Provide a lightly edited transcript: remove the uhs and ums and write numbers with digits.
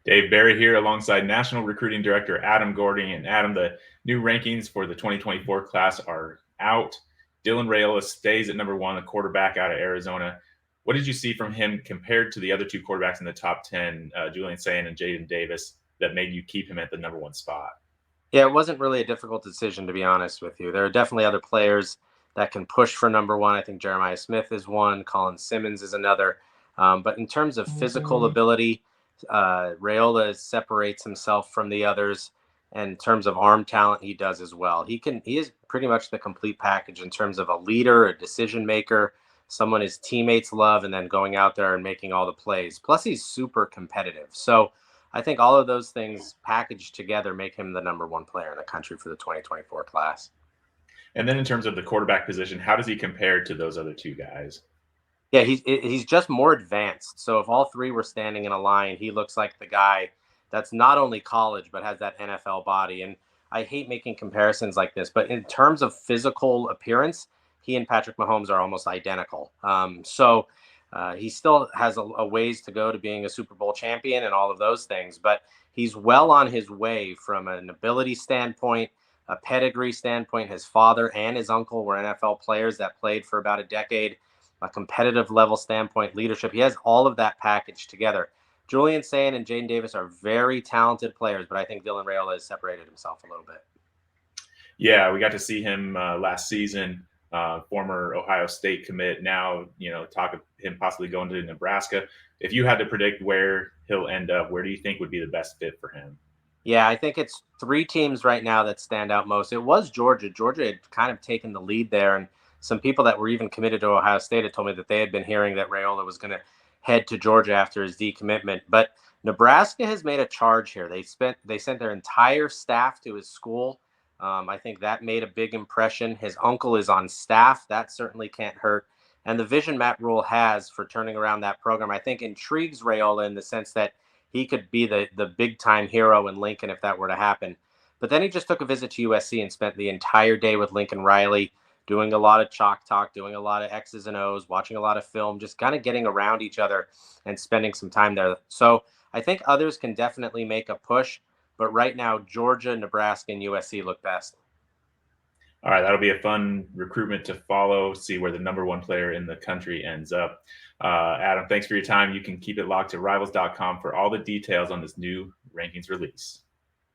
Dave Berry here alongside National Recruiting Director Adam Gorney. And Adam, the new rankings for the 2024 class are out. Dylan Raiola stays at number one, the quarterback out of Arizona. What did you see from him compared to the other two quarterbacks in the top 10, Julian Sayin and Jaden Davis, that made you keep him at the number one spot? Yeah, it wasn't really a difficult decision, to be honest with you. There are definitely other players that can push for number one. I think Jeremiah Smith is one, Colin Simmons is another. But in terms of physical ability, Raiola separates himself from the others. And in terms of arm talent, he does as well. He is pretty much the complete package in terms of a leader, a decision maker, someone his teammates love, and then going out there and making all the plays. Plus, he's super competitive. So I think all of those things packaged together make him the number one player in the country for the 2024 class. And then in terms of the quarterback position, how does he compare to those other two guys? Yeah, he's just more advanced. So if all three were standing in a line, he looks like the guy that's not only college but has that NFL body. And I hate making comparisons like this, but in terms of physical appearance, he and Patrick Mahomes are almost identical. He still has a ways to go to being a Super Bowl champion and all of those things, but he's well on his way from an ability standpoint, a pedigree standpoint. His father and his uncle were NFL players that played for about a decade. A competitive level standpoint, leadership. He has all of that package together. Julian Sayin and Jaden Davis are very talented players, but I think Dylan Raiola has separated himself a little bit. Yeah, we got to see him last season. Former Ohio State commit. Now, talk of him possibly going to Nebraska. If you had to predict where he'll end up, where do you think would be the best fit for him? Yeah, I think it's three teams right now that stand out most. It was Georgia. Georgia had kind of taken the lead there, and some people that were even committed to Ohio State had told me that they had been hearing that Raiola was going to head to Georgia after his decommitment. But Nebraska has made a charge here. They sent their entire staff to his school. I think that made a big impression. His uncle is on staff. That certainly can't hurt. And the vision map rule has for turning around that program, I think, intrigues Raiola in the sense that he could be the big time hero in Lincoln if that were to happen. But then he just took a visit to USC and spent the entire day with Lincoln Riley, doing a lot of chalk talk, doing a lot of X's and O's, watching a lot of film, just kind of getting around each other and spending some time there. So I think others can definitely make a push, but right now Georgia, Nebraska, and USC look best. All right, that'll be a fun recruitment to follow, see where the number one player in the country ends up. Adam, thanks for your time. You can keep it locked to rivals.com for all the details on this new rankings release.